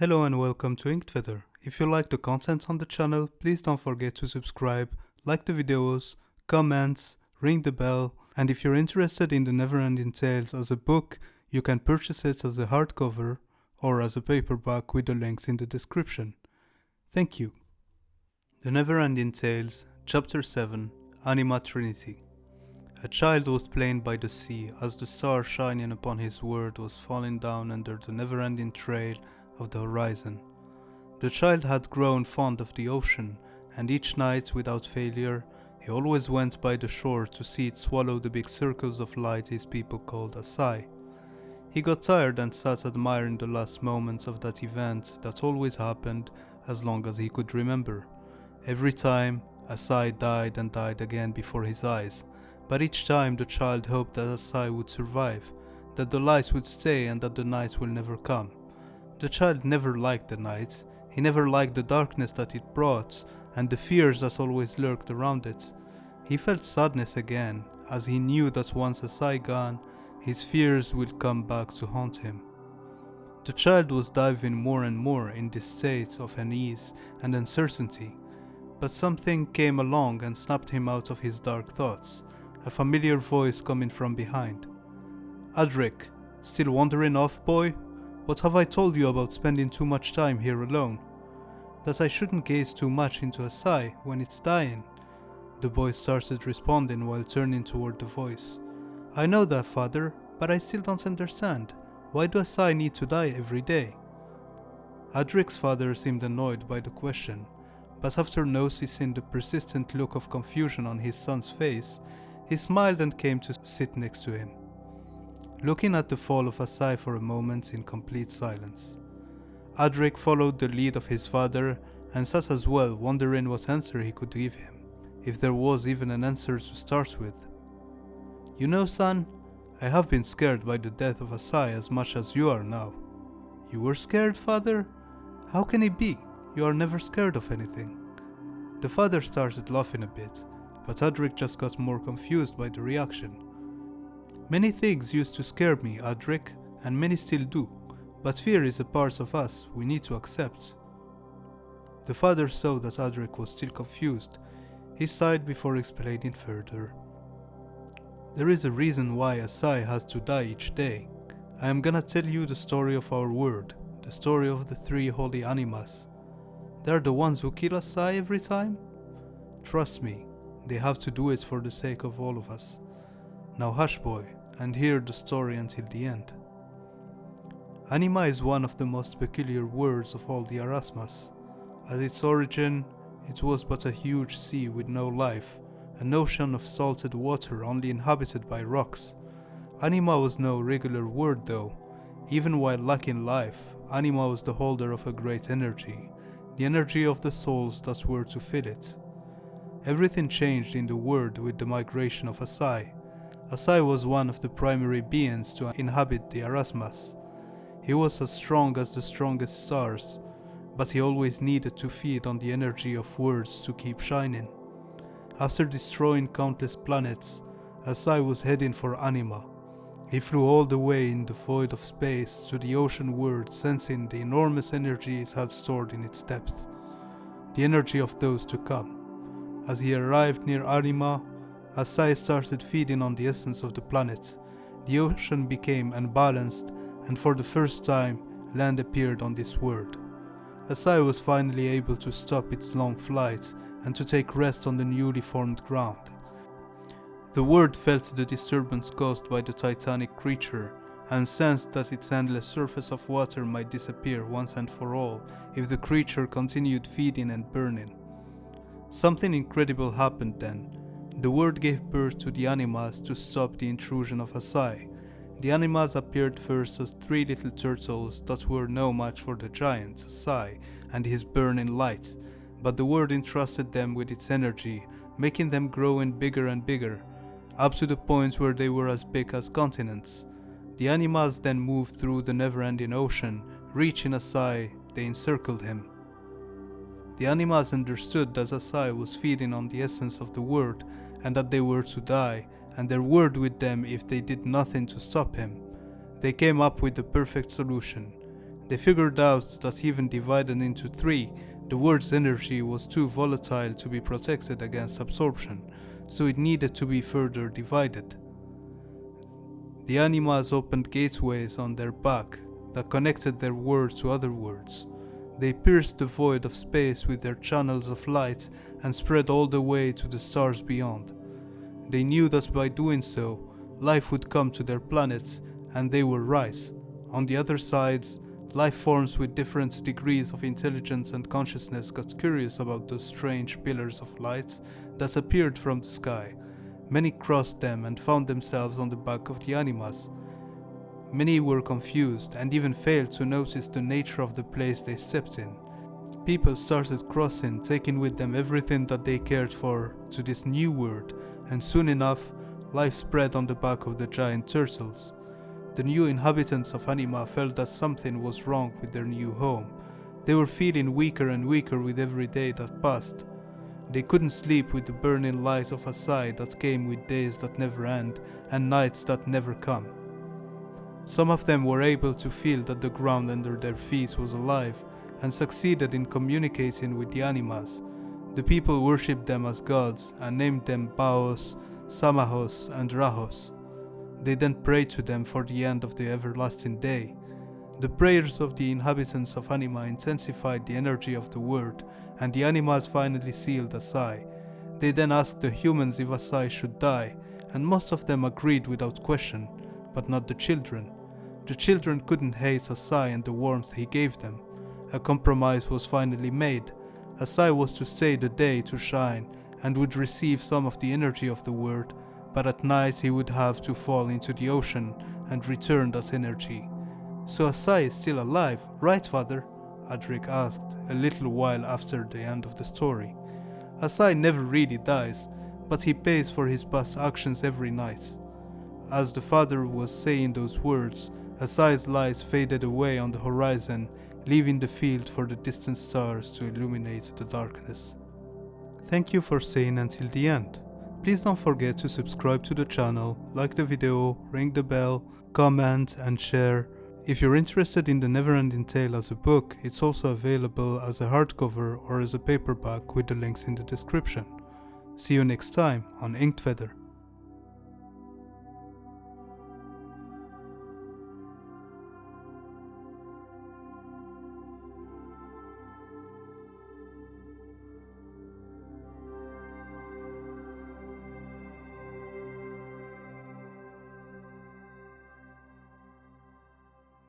Hello and welcome to Inked Feather. If you like the content on the channel, please don't forget to subscribe, like the videos, comment, ring the bell, and if you're interested in the Neverending Tales as a book, you can purchase it as a hardcover or as a paperback with the links in the description. Thank you. The Neverending Tales, Chapter 7, Anima Trinity. A child was playing by the sea as the star shining upon his world was falling down under the never-ending trail of the horizon. The child had grown fond of the ocean, and each night, without failure, he always went by the shore to see it swallow the big circles of light his people called a sigh. He got tired and sat admiring the last moments of that event that always happened as long as he could remember. Every time, a sigh died and died again before his eyes. But each time the child hoped that Asai would survive, that the light would stay and that the night will never come. The child never liked the night, he never liked the darkness that it brought and the fears that always lurked around it. He felt sadness again, as he knew that once Asai gone, his fears would come back to haunt him. The child was diving more and more in this state of unease and uncertainty, but something came along and snapped him out of his dark thoughts. A familiar voice coming from behind. "Adric, still wandering off, boy? What have I told you about spending too much time here alone? That I shouldn't gaze too much into Asai when it's dying?" The boy started responding while turning toward the voice. "I know that, father, but I still don't understand. Why do Asai need to die every day?" Adric's father seemed annoyed by the question, but after noticing the persistent look of confusion on his son's face, he smiled and came to sit next to him, looking at the fall of Asai for a moment in complete silence. Adric followed the lead of his father and sat as well, wondering what answer he could give him, if there was even an answer to start with. "You know, son, I have been scared by the death of Asai as much as you are now." "You were scared, father? How can it be? You are never scared of anything." The father started laughing a bit, but Adric just got more confused by the reaction. "Many things used to scare me, Adric, and many still do, but fear is a part of us we need to accept." The father saw that Adric was still confused. He sighed before explaining further. "There is a reason why Asai has to die each day. I am gonna tell you the story of our world, the story of the three holy Animas. They're the ones who kill Asai every time? Trust me, they have to do it for the sake of all of us. Now hush, boy, and hear the story until the end." Anima is one of the most peculiar words of all the Erasmus. At its origin, it was but a huge sea with no life, an ocean of salted water only inhabited by rocks. Anima was no regular word though. Even while lacking life, Anima was the holder of a great energy, the energy of the souls that were to fill it. Everything changed in the world with the migration of Asai. Asai was one of the primary beings to inhabit the Erasmus. He was as strong as the strongest stars, but he always needed to feed on the energy of words to keep shining. After destroying countless planets, Asai was heading for Anima. He flew all the way in the void of space to the ocean world, sensing the enormous energy it had stored in its depth, the energy of those to come. As he arrived near Anima, Asai started feeding on the essence of the planet. The ocean became unbalanced, and for the first time, land appeared on this world. Asai was finally able to stop its long flight and to take rest on the newly formed ground. The world felt the disturbance caused by the titanic creature and sensed that its endless surface of water might disappear once and for all if the creature continued feeding and burning. Something incredible happened then. The world gave birth to the Animas to stop the intrusion of Asai. The Animas appeared first as three little turtles that were no match for the giant, Asai, and his burning light, but the world entrusted them with its energy, making them growing bigger and bigger, up to the point where they were as big as continents. The Animas then moved through the never-ending ocean. Reaching Asai, they encircled him. The Animas understood that Asai was feeding on the essence of the world and that they were to die, and their word with them if they did nothing to stop him. They came up with the perfect solution. They figured out that even divided into three, the word's energy was too volatile to be protected against absorption, so it needed to be further divided. The animas opened gateways on their back that connected their word to other words. They pierced the void of space with their channels of light and spread all the way to the stars beyond. They knew that by doing so, life would come to their planets, and they were right. On the other sides, life forms with different degrees of intelligence and consciousness got curious about those strange pillars of light that appeared from the sky. Many crossed them and found themselves on the back of the animas. Many were confused and even failed to notice the nature of the place they stepped in. People started crossing, taking with them everything that they cared for to this new world, and soon enough, life spread on the back of the giant turtles. The new inhabitants of Anima felt that something was wrong with their new home. They were feeling weaker and weaker with every day that passed. They couldn't sleep with the burning light of Asai that came with days that never end and nights that never come. Some of them were able to feel that the ground under their feet was alive and succeeded in communicating with the animas. The people worshipped them as gods and named them Baos, Samahos and Rahos. They then prayed to them for the end of the everlasting day. The prayers of the inhabitants of Anima intensified the energy of the word, and the animas finally sealed Asai. They then asked the humans if Asai should die, and most of them agreed without question, but not the children. The children couldn't hate Asai and the warmth he gave them. A compromise was finally made. Asai was to stay the day to shine, and would receive some of the energy of the word, but at night he would have to fall into the ocean and return that energy. So Asai is still alive, right, father? Adric asked a little while after the end of the story. Asai never really dies, but he pays for his past actions every night. As the father was saying those words, Asai's light faded away on the horizon, leaving the field for the distant stars to illuminate the darkness. Thank you for staying until the end. Please don't forget to subscribe to the channel, like the video, ring the bell, comment and share. If you're interested in the Neverending Tale as a book, it's also available as a hardcover or as a paperback with the links in the description. See you next time on Inked Feather.